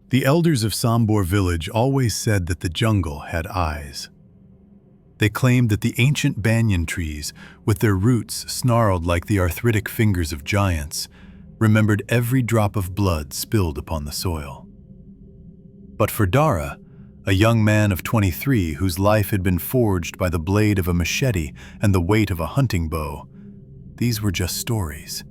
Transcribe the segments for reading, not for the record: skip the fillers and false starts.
The elders of Sambor village always said that the jungle had eyes. They claimed that the ancient banyan trees, with their roots snarled like the arthritic fingers of giants, remembered every drop of blood spilled upon the soil. But for Dara, a young man of 23 whose life had been forged by the blade of a machete and the weight of a hunting bow, these were just stories.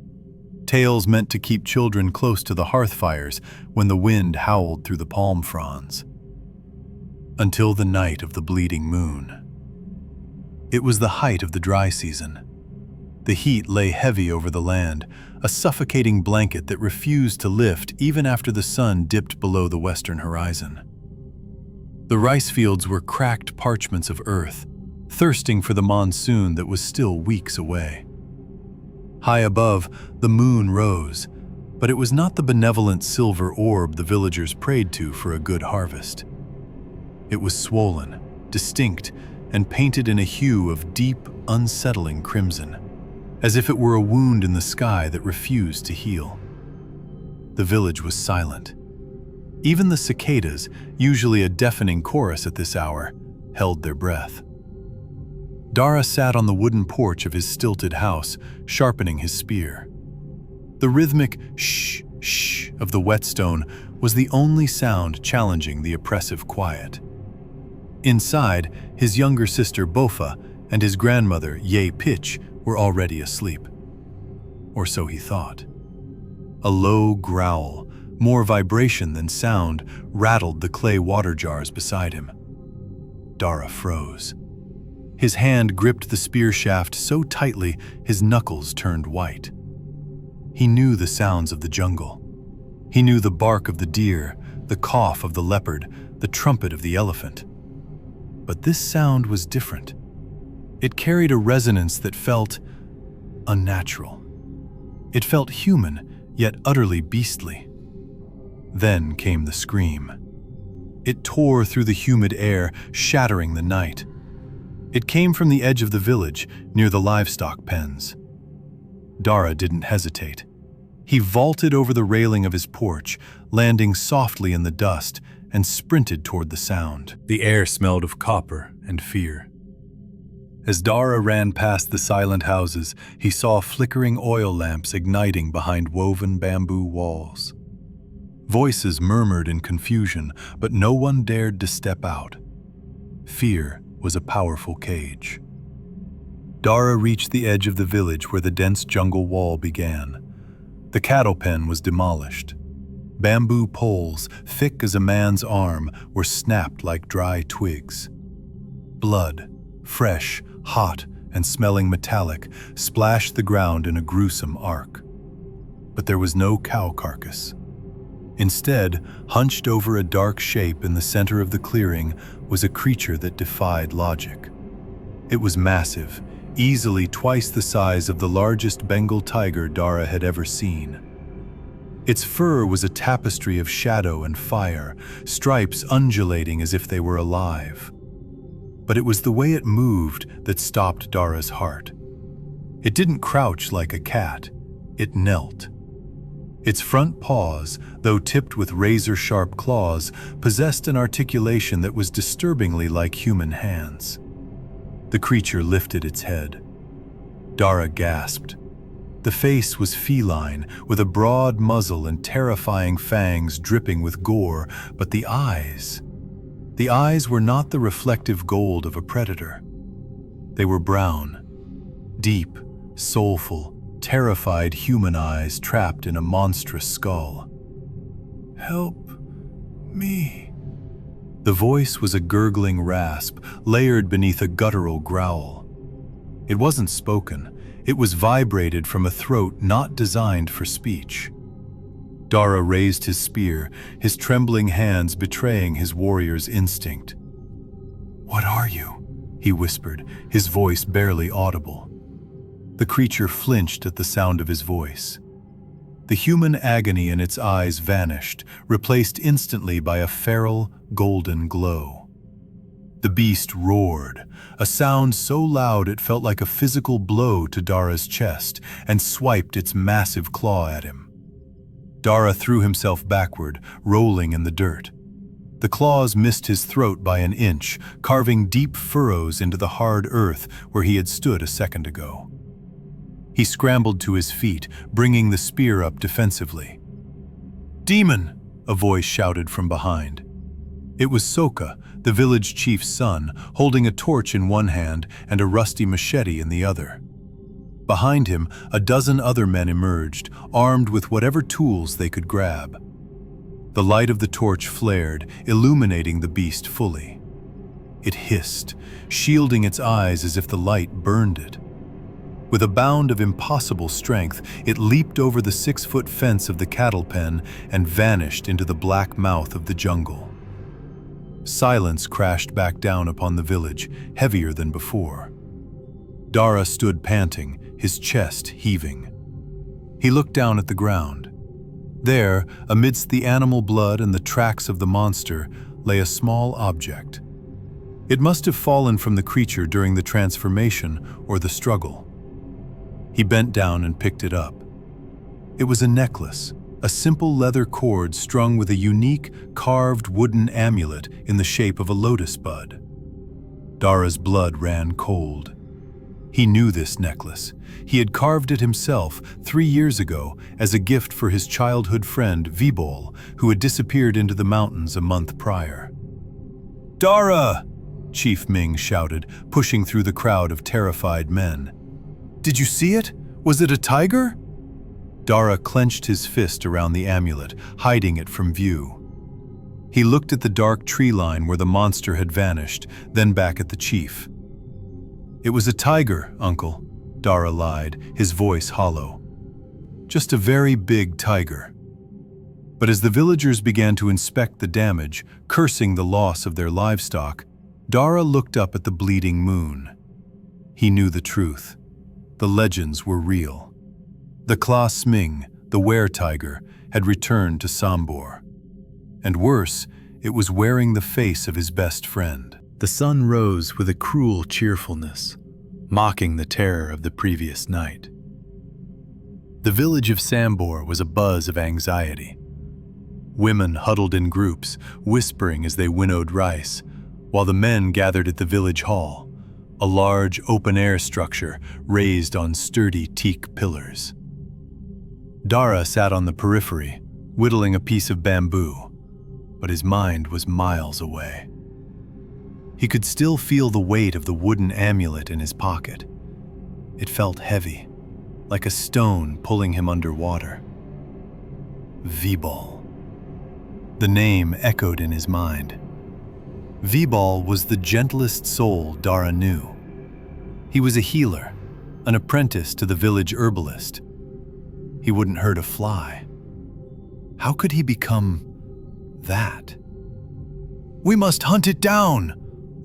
Tales meant to keep children close to the hearth fires when the wind howled through the palm fronds. Until the night of the bleeding moon. It was the height of the dry season. The heat lay heavy over the land, a suffocating blanket that refused to lift even after the sun dipped below the western horizon. The rice fields were cracked parchments of earth, thirsting for the monsoon that was still weeks away. High above, the moon rose, but it was not the benevolent silver orb the villagers prayed to for a good harvest. It was swollen, distinct, and painted in a hue of deep, unsettling crimson, as if it were a wound in the sky that refused to heal. The village was silent. Even the cicadas, usually a deafening chorus at this hour, held their breath. Dara sat on the wooden porch of his stilted house, sharpening his spear. The rhythmic shh, shh of the whetstone was the only sound challenging the oppressive quiet. Inside, his younger sister Bofa and his grandmother Ye Pitch were already asleep. Or so he thought. A low growl, more vibration than sound, rattled the clay water jars beside him. Dara froze. His hand gripped the spear shaft so tightly his knuckles turned white. He knew the sounds of the jungle. He knew the bark of the deer, the cough of the leopard, the trumpet of the elephant. But this sound was different. It carried a resonance that felt unnatural. It felt human, yet utterly beastly. Then came the scream. It tore through the humid air, shattering the night. It came from the edge of the village, near the livestock pens. Dara didn't hesitate. He vaulted over the railing of his porch, landing softly in the dust, and sprinted toward the sound. The air smelled of copper and fear. As Dara ran past the silent houses, he saw flickering oil lamps igniting behind woven bamboo walls. Voices murmured in confusion, but no one dared to step out. Fear was a powerful cage. Dara reached the edge of the village where the dense jungle wall began. The cattle pen was demolished. Bamboo poles, thick as a man's arm, were snapped like dry twigs. Blood, fresh, hot, and smelling metallic, splashed the ground in a gruesome arc. But there was no cow carcass. Instead, hunched over a dark shape in the center of the clearing, was a creature that defied logic. It was massive, easily twice the size of the largest Bengal tiger Dara had ever seen. Its fur was a tapestry of shadow and fire, stripes undulating as if they were alive. But it was the way it moved that stopped Dara's heart. It didn't crouch like a cat, it knelt. Its front paws, though tipped with razor-sharp claws, possessed an articulation that was disturbingly like human hands. The creature lifted its head. Dara gasped. The face was feline, with a broad muzzle and terrifying fangs dripping with gore, but the eyes were not the reflective gold of a predator. They were brown, deep, soulful, terrified human eyes trapped in a monstrous skull. "Help me." The voice was a gurgling rasp, layered beneath a guttural growl. It wasn't spoken. It was vibrated from a throat not designed for speech. Dara raised his spear, his trembling hands betraying his warrior's instinct. "What are you?" he whispered, his voice barely audible. The creature flinched at the sound of his voice. The human agony in its eyes vanished, replaced instantly by a feral, golden glow. The beast roared, a sound so loud it felt like a physical blow to Dara's chest, and swiped its massive claw at him. Dara threw himself backward, rolling in the dirt. The claws missed his throat by an inch, carving deep furrows into the hard earth where he had stood a second ago. He scrambled to his feet, bringing the spear up defensively. "Demon!" a voice shouted from behind. It was Soka, the village chief's son, holding a torch in one hand and a rusty machete in the other. Behind him, a dozen other men emerged, armed with whatever tools they could grab. The light of the torch flared, illuminating the beast fully. It hissed, shielding its eyes as if the light burned it. With a bound of impossible strength, it leaped over the 6-foot fence of the cattle pen and vanished into the black mouth of the jungle. Silence crashed back down upon the village, heavier than before. Dara stood panting, his chest heaving. He looked down at the ground. There, amidst the animal blood and the tracks of the monster, lay a small object. It must have fallen from the creature during the transformation or the struggle. He bent down and picked it up. It was a necklace, a simple leather cord strung with a unique, carved wooden amulet in the shape of a lotus bud. Dara's blood ran cold. He knew this necklace. He had carved it himself 3 years ago as a gift for his childhood friend Vibol, who had disappeared into the mountains a month prior. "Dara!" Chief Ming shouted, pushing through the crowd of terrified men. "Did you see it? Was it a tiger?" Dara clenched his fist around the amulet, hiding it from view. He looked at the dark tree line where the monster had vanished, then back at the chief. "It was a tiger, Uncle," Dara lied, his voice hollow. "Just a very big tiger." But as the villagers began to inspect the damage, cursing the loss of their livestock, Dara looked up at the bleeding moon. He knew the truth. The legends were real. The Klha Sming, the Weretiger, had returned to Sambor. And worse, it was wearing the face of his best friend. The sun rose with a cruel cheerfulness, mocking the terror of the previous night. The village of Sambor was a buzz of anxiety. Women huddled in groups, whispering as they winnowed rice, while the men gathered at the village hall, a large open-air structure raised on sturdy teak pillars. Dara sat on the periphery, whittling a piece of bamboo, but his mind was miles away. He could still feel the weight of the wooden amulet in his pocket. It felt heavy, like a stone pulling him underwater. Vibol. The name echoed in his mind. Vibol was the gentlest soul Dara knew. He was a healer, an apprentice to the village herbalist. He wouldn't hurt a fly. How could he become that? "We must hunt it down,"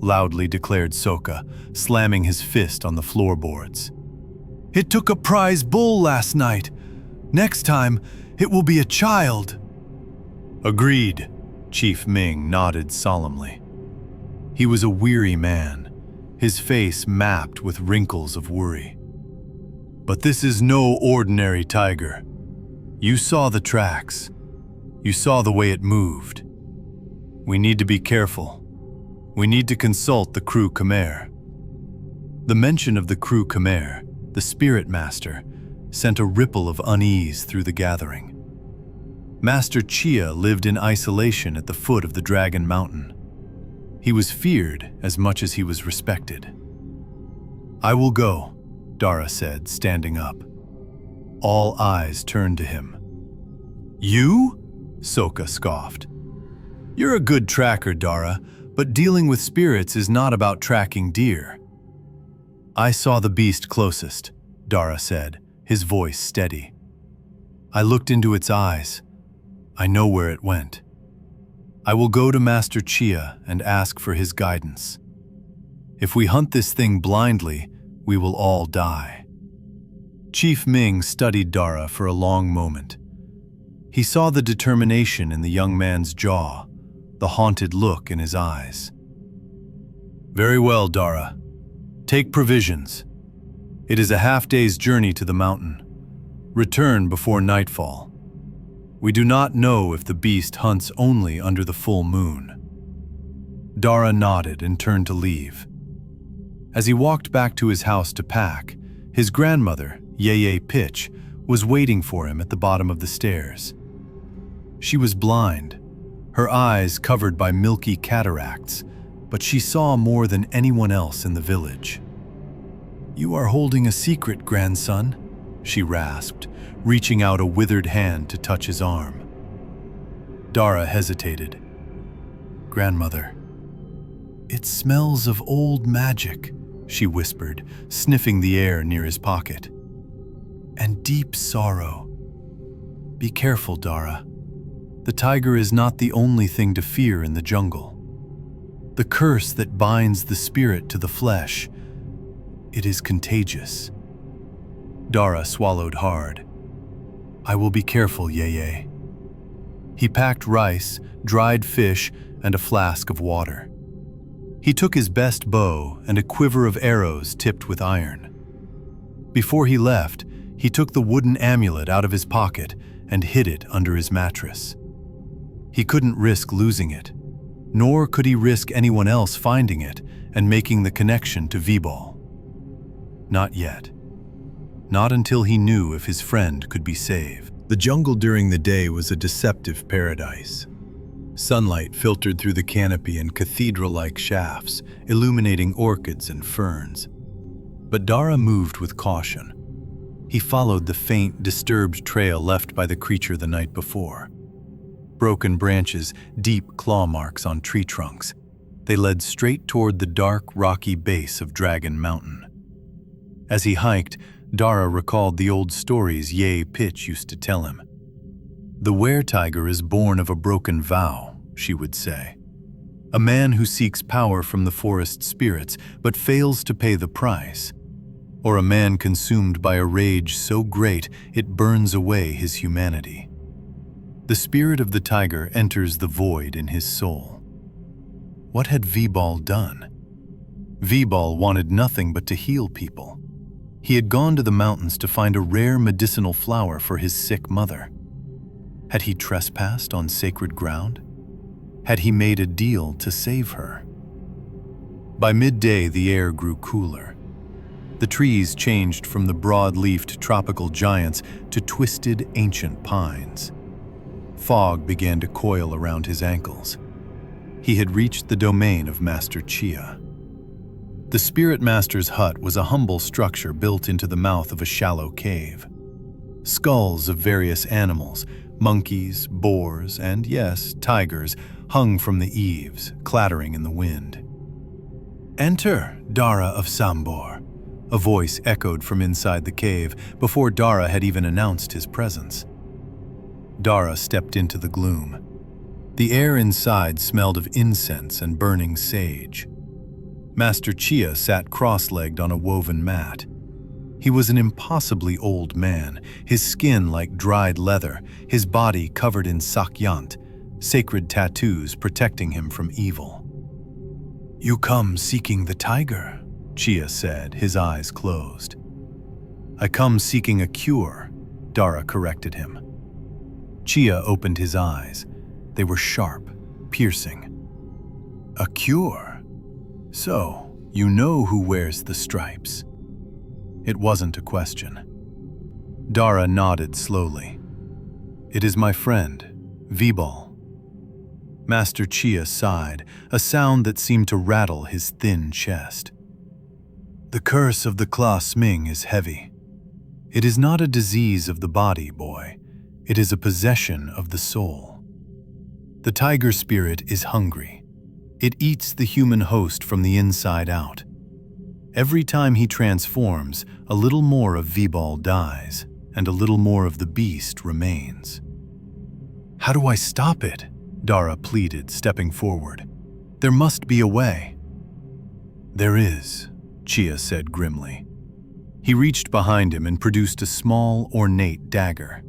loudly declared Soka, slamming his fist on the floorboards. "It took a prize bull last night. Next time, it will be a child." "Agreed," Chief Ming nodded solemnly. He was a weary man, his face mapped with wrinkles of worry. "But this is no ordinary tiger. You saw the tracks. You saw the way it moved. We need to be careful. We need to consult the crew Khmer." The mention of the crew Khmer, the spirit master, sent a ripple of unease through the gathering. Master Chea lived in isolation at the foot of the Dragon Mountain. He was feared as much as he was respected. "I will go," Dara said, standing up. All eyes turned to him. "You?" Soka scoffed. "You're a good tracker, Dara, but dealing with spirits is not about tracking deer." "I saw the beast closest," Dara said, his voice steady. "I looked into its eyes. I know where it went. I will go to Master Chea and ask for his guidance. If we hunt this thing blindly, we will all die." Chief Ming studied Dara for a long moment. He saw the determination in the young man's jaw, the haunted look in his eyes. "Very well, Dara. Take provisions. It is a half-day's journey to the mountain. Return before nightfall. We do not know if the beast hunts only under the full moon." Dara nodded and turned to leave. As he walked back to his house to pack, his grandmother, Yeye Pitch, was waiting for him at the bottom of the stairs. She was blind, her eyes covered by milky cataracts, but she saw more than anyone else in the village. "You are holding a secret, grandson," she rasped, reaching out a withered hand to touch his arm. Dara hesitated. "Grandmother, it smells of old magic," she whispered, sniffing the air near his pocket. "And deep sorrow. Be careful, Dara. The tiger is not the only thing to fear in the jungle. The curse that binds the spirit to the flesh, it is contagious." Dara swallowed hard. "I will be careful, Yeye." He packed rice, dried fish, and a flask of water. He took his best bow and a quiver of arrows tipped with iron. Before he left, he took the wooden amulet out of his pocket and hid it under his mattress. He couldn't risk losing it, nor could he risk anyone else finding it and making the connection to Vibal. Not yet. Not until he knew if his friend could be saved. The jungle during the day was a deceptive paradise. Sunlight filtered through the canopy in cathedral-like shafts, illuminating orchids and ferns. But Dara moved with caution. He followed the faint, disturbed trail left by the creature the night before. Broken branches, deep claw marks on tree trunks. They led straight toward the dark, rocky base of Dragon Mountain. As he hiked, Dara recalled the old stories Ye Pitch used to tell him. "The weretiger is born of a broken vow," she would say. "A man who seeks power from the forest spirits but fails to pay the price. Or a man consumed by a rage so great it burns away his humanity. The spirit of the tiger enters the void in his soul." What had Vibal done? Vibal wanted nothing but to heal people. He had gone to the mountains to find a rare medicinal flower for his sick mother. Had he trespassed on sacred ground? Had he made a deal to save her? By midday, the air grew cooler. The trees changed from the broad-leafed tropical giants to twisted, ancient pines. Fog began to coil around his ankles. He had reached the domain of Master Chea. The Spirit Master's hut was a humble structure built into the mouth of a shallow cave. Skulls of various animals, monkeys, boars, and yes, tigers, hung from the eaves, clattering in the wind. "Enter, Dara of Sambor," a voice echoed from inside the cave before Dara had even announced his presence. Dara stepped into the gloom. The air inside smelled of incense and burning sage. Master Chea sat cross-legged on a woven mat. He was an impossibly old man, his skin like dried leather, his body covered in yant, sacred tattoos protecting him from evil. "You come seeking the tiger," Chea said, his eyes closed. "I come seeking a cure," Dara corrected him. Chea opened his eyes. They were sharp, piercing. "A cure? So, you know who wears the stripes?" It wasn't a question. Dara nodded slowly. "It is my friend, Vibal." Master Chea sighed, a sound that seemed to rattle his thin chest. "The curse of the Klha Sming is heavy. It is not a disease of the body, boy. It is a possession of the soul. The tiger spirit is hungry. It eats the human host from the inside out. Every time he transforms, a little more of Vibal dies, and a little more of the beast remains." "How do I stop it?" Dara pleaded, stepping forward. "There must be a way." "There is," Chea said grimly. He reached behind him and produced a small, ornate dagger.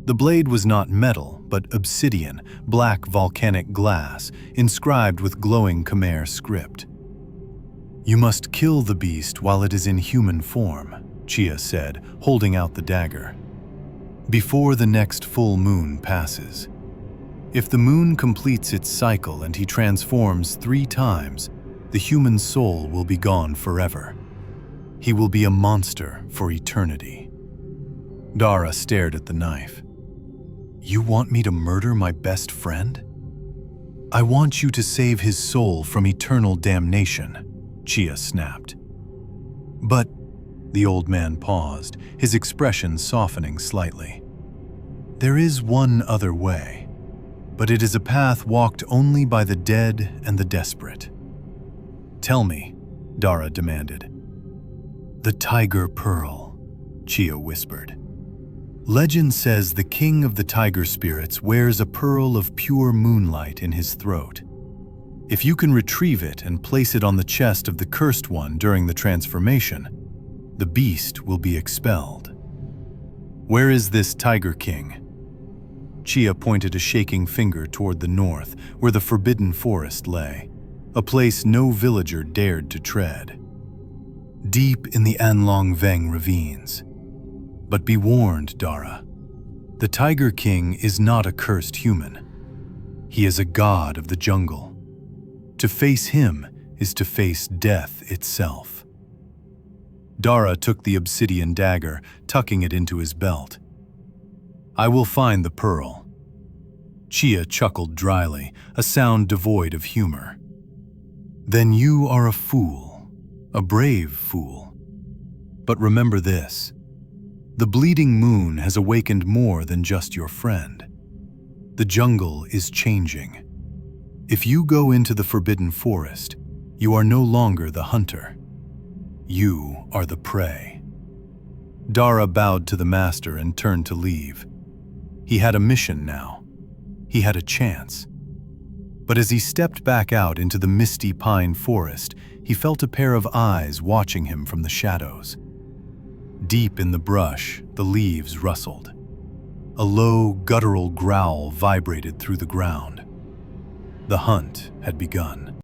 The blade was not metal, but obsidian, black volcanic glass, inscribed with glowing Khmer script. "You must kill the beast while it is in human form," Chea said, holding out the dagger. before the next full moon passes. If the moon completes its cycle and he transforms 3 times, the human soul will be gone forever. He will be a monster for eternity. Dara stared at the knife. You want me to murder my best friend? I want you to save his soul from eternal damnation, Chea snapped. But, the old man paused, his expression softening slightly. There is one other way, but it is a path walked only by the dead and the desperate. Tell me, Dara demanded. The tiger pearl, Chea whispered. Legend says the king of the tiger spirits wears a pearl of pure moonlight in his throat. If you can retrieve it and place it on the chest of the cursed one during the transformation, the beast will be expelled. Where is this tiger king? Chea pointed a shaking finger toward the north, where the forbidden forest lay, a place no villager dared to tread. Deep in the Anlong Veng ravines. But be warned, Dara. The Tiger King is not a cursed human. He is a god of the jungle. To face him is to face death itself. Dara took the obsidian dagger, tucking it into his belt. I will find the pearl. Chea chuckled dryly, a sound devoid of humor. Then you are a fool, a brave fool. But remember this. The bleeding moon has awakened more than just your friend. The jungle is changing. If you go into the forbidden forest, you are no longer the hunter. You are the prey. Dara bowed to the master and turned to leave. He had a mission now. He had a chance. But as he stepped back out into the misty pine forest, he felt a pair of eyes watching him from the shadows. Deep in the brush, the leaves rustled. A low, guttural growl vibrated through the ground. The hunt had begun.